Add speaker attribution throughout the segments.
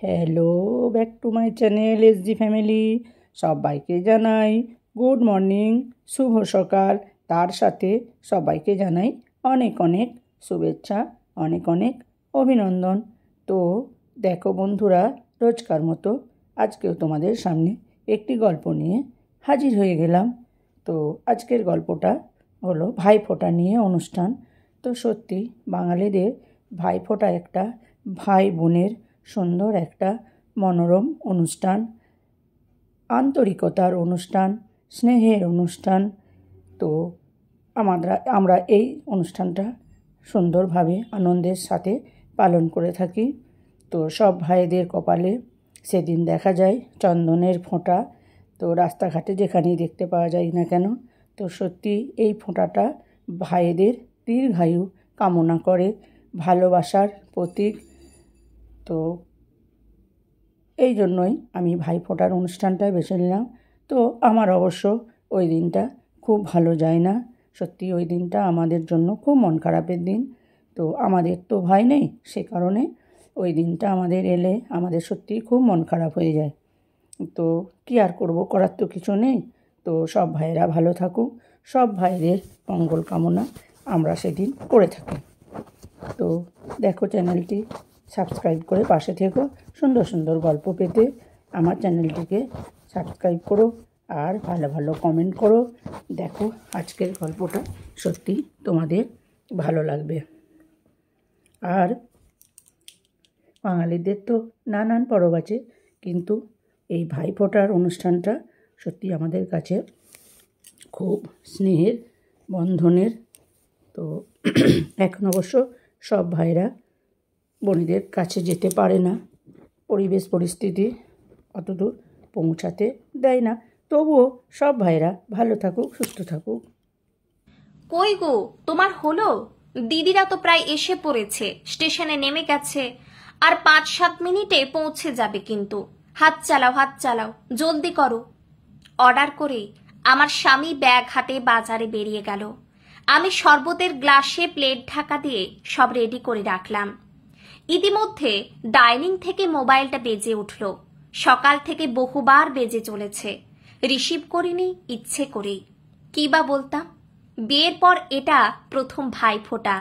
Speaker 1: Hello, back to my channel SG family. সবাইকে জানাই good morning, শুভ সকাল। তার সাথে সবাইকে জানাই অনেক অনেক শুভেচ্ছা, অনেক অনেক অভিনন্দন। তো দেখো বন্ধুরা, রোজকার মতো আজকেও তোমাদের সামনে একটি গল্প নিয়ে হাজির হয়ে গেলাম। তো আজকের গল্পটা হলো ভাইফোঁটা নিয়ে অনুষ্ঠান। তো সত্যি বাঙালিদের ভাইফোঁটা একটা ভাই বোনের সুন্দর একটা মনোরম অনুষ্ঠান, আন্তরিকতার অনুষ্ঠান, স্নেহের অনুষ্ঠান। তো আমরা এই অনুষ্ঠানটা সুন্দরভাবে আনন্দের সাথে পালন করে থাকি। তো সব ভাইদের কপালে সেদিন দেখা যায় চন্দনের ফোঁটা। তো রাস্তাঘাটে যেখানেই দেখতে পাওয়া যায় না কেন, তো সত্যি এই ফোঁটাটা ভাইদের দীর্ঘায়ু কামনা করে, ভালোবাসার প্রতীক। তো এই জন্যই আমি ভাইফোঁটার অনুষ্ঠানটা বেছে নিলাম। তো আমার অবশ্য ওই দিনটা খুব ভালো যায় না। সত্যি ওই দিনটা আমাদের জন্য খুব মন খারাপের দিন। তো আমাদের তো ভাই নেই, সে কারণে ওই দিনটা আমাদের এলে আমাদের সত্যিই খুব মন খারাপ হয়ে যায়। তো কী আর করবো, করার তো কিছু নেই। তো সব ভাইয়েরা ভালো থাকুক, সব ভাইদের মঙ্গল কামনা আমরা সেদিন করে থাকি। তো দেখো, চ্যানেলটি সাবস্ক্রাইব করে পাশে থেকো। সুন্দর সুন্দর গল্প পেতে আমার চ্যানেলটিকে সাবস্ক্রাইব করো আর ভালো ভালো কমেন্ট করো। দেখো আজকের গল্পটা সত্যি তোমাদের ভালো লাগবে। আর বাঙালিদের তো নানান পরব আছে, কিন্তু এই ভাইফোঁটার অনুষ্ঠানটা সত্যি আমাদের কাছে খুব স্নেহের বন্ধনের। তো এখন অবশ্য সব ভাইরা বোনেদের কাছে যেতে পারে না, পরিবেশ পরিস্থিতি অতদূর পৌঁছাতে দেয় না। তবুও সব ভাইরা ভালো থাকুক, সুস্থ থাকুক।
Speaker 2: কই গো, তোমার হলো? দিদিরা তো প্রায় এসে পড়েছে, স্টেশনে নেমে গেছে, আর 5-7 মিনিটে পৌঁছে যাবে। কিন্তু হাত চালাও, জলদি করো। অর্ডার করে আমার স্বামী ব্যাগ হাতে বাজারে বেরিয়ে গেল। আমি শরবতের গ্লাসে প্লেট ঢাকা দিয়ে সব রেডি করে রাখলাম। ইতিমধ্যে ডাইনিং থেকে মোবাইলটা বেজে উঠল। সকাল থেকে বহুবার বেজে চলেছে, রিসিভ করিনি ইচ্ছে করেই। কি বা বলতাম, বিয়ের পর এটা প্রথম ভাইফোঁটা,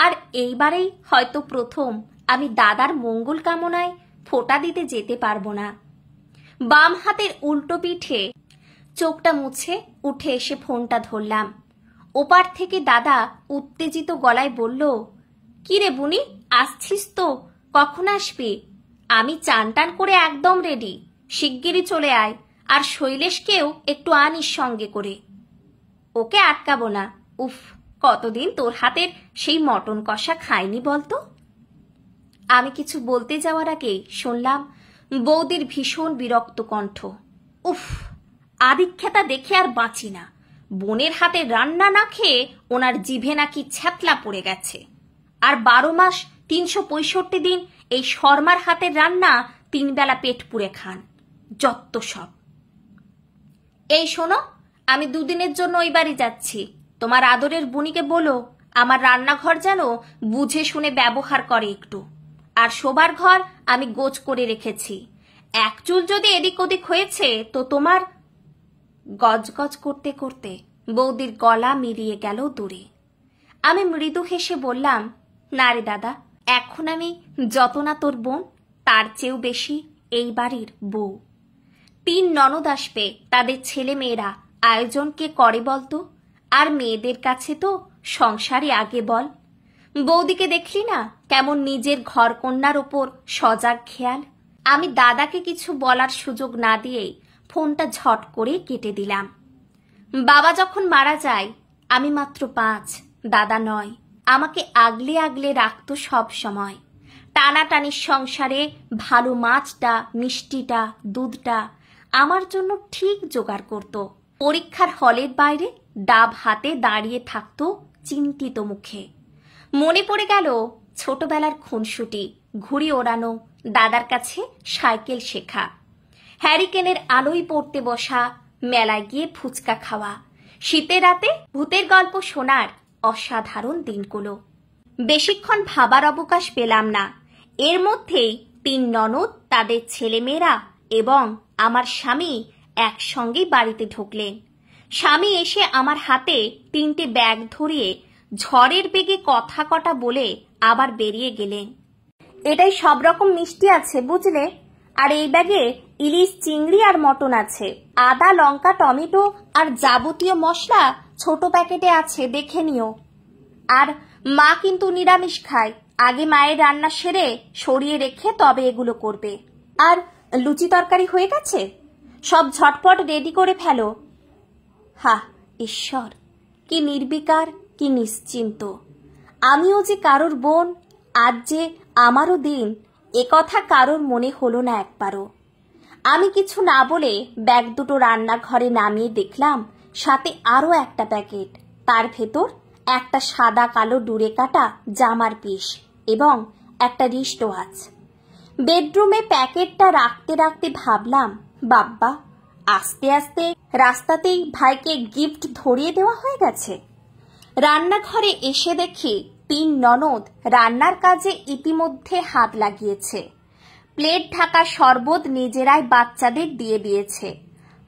Speaker 2: আর এইবারেই হয়তো প্রথম আমি দাদার মঙ্গল কামনায় ফোঁটা দিতে যেতে পারবো না। বাম হাতের উল্টো পিঠে চোখটা মুছে উঠে এসে ফোনটা ধরলাম। ওপার থেকে দাদা উত্তেজিত গলায় বলল, কি রে বুনি, আসছিস তো? কখন আসবি? আমি চান টান করে একদম রেডি, শিগগিরই চলে আয়, আর শৈলেশকেও একটু আনিস সঙ্গে করে। ওকে আটকাবো না। উফ, কতদিন তোর হাতের সেই মটন কষা খাইনি বলতো। আমি কিছু বলতে যাওয়ার আগেই শুনলাম বৌদির ভীষণ বিরক্ত কণ্ঠ। উফ, আদিক্ষেতা দেখে আর বাঁচি না। বোনের হাতে রান্না না খেয়ে ওনার জিভে নাকি ছ্যাতলা পড়ে গেছে। আর 12 মাস 365 দিন এই শর্মার হাতের রান্না 3 বেলা পেট পুড়ে খান। যত সব। এই শোনো, আমি 2 দিনের জন্য ওই বাড়ি যাচ্ছি। তোমার আদরের বুনিকে বলো আমার রান্নাঘর যেন বুঝে শুনে ব্যবহার করে একটু। আর শোবার ঘর আমি গোছ করে রেখেছি। এক চুল যদি এদিক ওদিক হয়েছে তো তোমার। গজগজ করতে করতে বৌদির গলা মিলিয়ে গেল দূরে। আমি মৃদু হেসে বললাম, না রে দাদা, এখন আমি যত না তোর বোন, তার চেয়েও বেশি এই বাড়ির বউ। 3 ননদ আসবে, তাদের ছেলে মেয়েরা আয়োজন কে করে বলতো? আর মেয়েদের কাছে তো সংসারই আগে বল। বৌদিকে দেখলি না কেমন নিজের ঘর কন্যার ওপর সজাগ খেয়াল। আমি দাদাকে কিছু বলার সুযোগ না দিয়েই ফোনটা ঝট করে কেটে দিলাম। বাবা যখন মারা যায় আমি মাত্র 5, দাদা 9। আমাকে আগলে আগলে রাখতো সব সময়। টানাটানির সংসারে ভালো মাছটা, মিষ্টিটা, দুধটা আমার জন্য ঠিক জোগাড় করত। পরীক্ষার হলের বাইরে ডাব হাতে দাঁড়িয়ে থাকতো চিন্তিত মুখে। মনে পড়ে গেল ছোটবেলার খুনসুটি, ঘুড়ি ওড়ানো, দাদার কাছে সাইকেল শেখা, হ্যারিকেনের আলোয় পড়তে বসা, মেলায় গিয়ে ফুচকা খাওয়া, শীতের রাতে ভূতের গল্প শোনার অসাধারণ দিনগুলো। বেশিক্ষণ ভাবার অবকাশ পেলাম না। এর মধ্যেই 3 ননদ তাদের ছেলেমেয়েরা এবং আমার স্বামী একসঙ্গেই বাড়িতে ঢুকলেন। স্বামী এসে আমার হাতে 3টে ব্যাগ ধরিয়ে ঝড়ের বেগে কথা কটা বলে আবার বেরিয়ে গেলেন। এটাই সব রকম মিষ্টি আছে বুঝলে, আর এই ব্যাগে ইলিশ, চিংড়ি আর মটন আছে। আদা, লঙ্কা, টমেটো আর যাবতীয় মশলা ছোট প্যাকেটে আছে, দেখে নিও। আর মা কিন্তু নিরামিষ খায়, আগে মায়ের রান্না সেরে সরিয়ে রেখে তবে এগুলো করবে। আর লুচি তরকারি হয়ে গেছে, সব ঝটপট রেডি করে ফেলো। হা ঈশ্বর, কি নির্বিকার, কি নিশ্চিন্ত। আমিও যে কারোর বোন, আজ যে আমারও দিন, একথা কারোর মনে হলো না একবারও। আমি কিছু না বলে ব্যাগ দুটো রান্নাঘরে নামিয়ে দেখলাম সাথে আরো একটা প্যাকেট, তার ভেতর একটা সাদা কালো ডুরে কাটা জামার পিস এবং একটা রিস্ট ওয়াচ। বেডরুমে প্যাকেটটা রাখতে রাখতে ভাবলাম, বাব্বা, আস্তে আস্তে রাস্তাতেই ভাইকে গিফট ধরিয়ে দেওয়া হয়ে গেছে। রান্নাঘরে এসে দেখি 3 ননদ রান্নার কাজে ইতিমধ্যে হাত লাগিয়েছে। প্লেট ঢাকা শরবত নিজেরাই বাচ্চাদের দিয়ে দিয়েছে।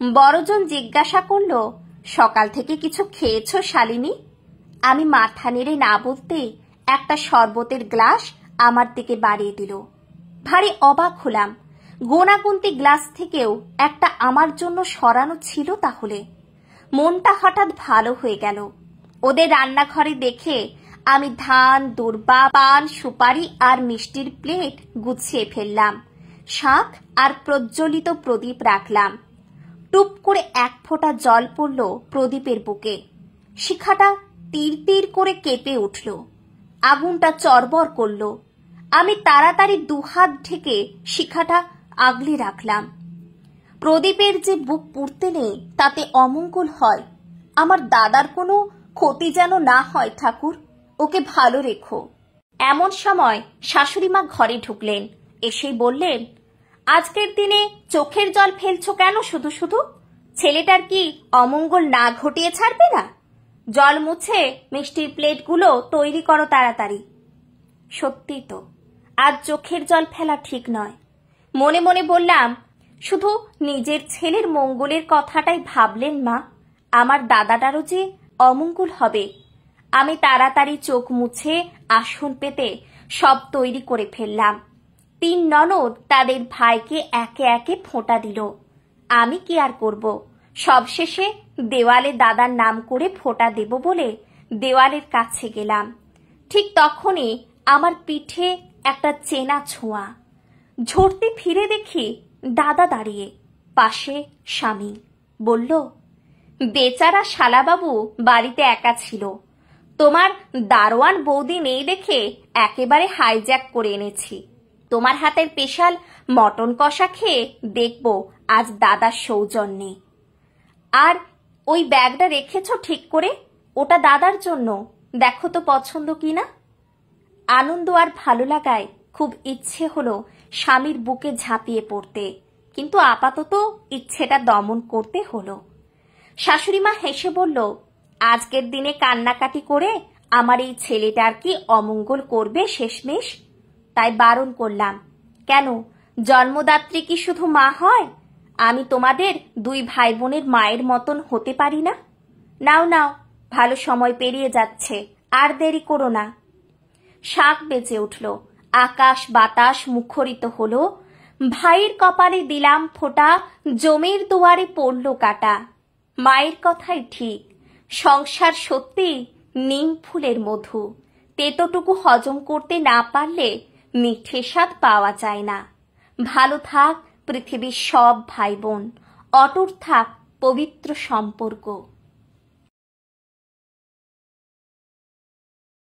Speaker 2: বড়জন জিজ্ঞাসা করল, সকাল থেকে কিছু খেয়েছো শালিনী? আমি মাথা নেড়ে না বলতে একটা শরবতের গ্লাস আমার দিকে বাড়িয়ে দিল। ভারী অবাক হলাম, গোনাগুনতি গ্লাস থেকেও একটা আমার জন্য সরানো ছিল। তাহলে মনটা হঠাৎ ভালো হয়ে গেল। ওদের রান্নাঘরে দেখে আমি ধান, দূর্বা, পান, সুপারি আর মিষ্টির প্লেট গুছিয়ে ফেললাম। শাঁখ আর প্রজ্বলিত প্রদীপ রাখলাম। টুপ করে 1 ফোঁটা জল পড়ল প্রদীপের বুকে। শিখাটা তীর তীর করে কেঁপে উঠল, আগুনটা চরবর করল। আমি তাড়াতাড়ি 2 হাত ঢেকে শিখাটা আগলে রাখলাম। প্রদীপের যে বুক পুড়তে নেই, তাতে অমঙ্গল হয়। আমার দাদার কোনো ক্ষতি যেন না হয় ঠাকুর, ওকে ভালো রেখো। এমন সময় শাশুড়িমা ঘরে ঢুকলেন। এসেই বললেন, আজকের দিনে চোখের জল ফেলছো কেন শুধু শুধু? ছেলেটার কি অমঙ্গল না ঘটিয়ে ছাড়বে না? জল মুছে মিষ্টির প্লেটগুলো তৈরি করো তাড়াতাড়ি। সত্যি তো, আজ চোখের জল ফেলা ঠিক নয়। মনে মনে বললাম, শুধু নিজের ছেলের মঙ্গলের কথাটাই ভাবলেন মা, আমার দাদাটারও যে অমঙ্গল হবে। আমি তাড়াতাড়ি চোখ মুছে আসন পেতে সব তৈরি করে ফেললাম। 3 ননদ তাদের ভাইকে একে একে ফোঁটা দিল। আমি কি আর করব, সবশেষে দেওয়ালে দাদার নাম করে ফোঁটা দেব বলে দেওয়ালের কাছে গেলাম। ঠিক তখনই আমার পিঠে একটা চেনা ছোঁয়া। ঝরতে ফিরে দেখি দাদা দাঁড়িয়ে, পাশে স্বামী। বলল, বেচারা শালাবাবু বাড়িতে একা ছিল, তোমার দারোয়ান বৌদি নেই দেখে একেবারে হাইজ্যাক করে এনেছি। তোমার হাতের স্পেশাল মটন কষা খেয়ে দেখব আজ দাদার সৌজন্যে। আর ওই ব্যাগটা রেখেছ ঠিক করে, ওটা দাদার জন্য, দেখো তো পছন্দ কিনা। আনন্দ আর ভালো লাগায় খুব ইচ্ছে হলো স্বামীর বুকে ঝাঁপিয়ে পড়তে, কিন্তু আপাতত ইচ্ছেটা দমন করতে হলো। শাশুড়িমা হেসে বলল, আজকের দিনে কান্নাকাটি করে আমার এই ছেলেটার কি অমঙ্গল করবে শেষমেশ? তাই বারণ করলাম। কেন, জন্মদাত্রী কি শুধু মা হয়? আমি তোমাদের 2 ভাই বোনের মায়ের মতন হতে পারি না? নাও নাও, ভালো সময় পেরিয়ে যাচ্ছে, আর দেরি করো না। শাঁখ বেজে উঠল, আকাশ বাতাস মুখরিত হলো। ভাইয়ের কপালে দিলাম ফোঁটা, জমির দুয়ারে পড়ল কাটা। মায়ের কথাই ঠিক, সংসার সত্যি নিম ফুলের মধু। তেতোটুকু হজম করতে না পারলে মিঠে স্বাদ পাওয়া যায় না। ভালো থাক পৃথিবীর সব ভাই বোন, অটুট থাক পবিত্র সম্পর্ক।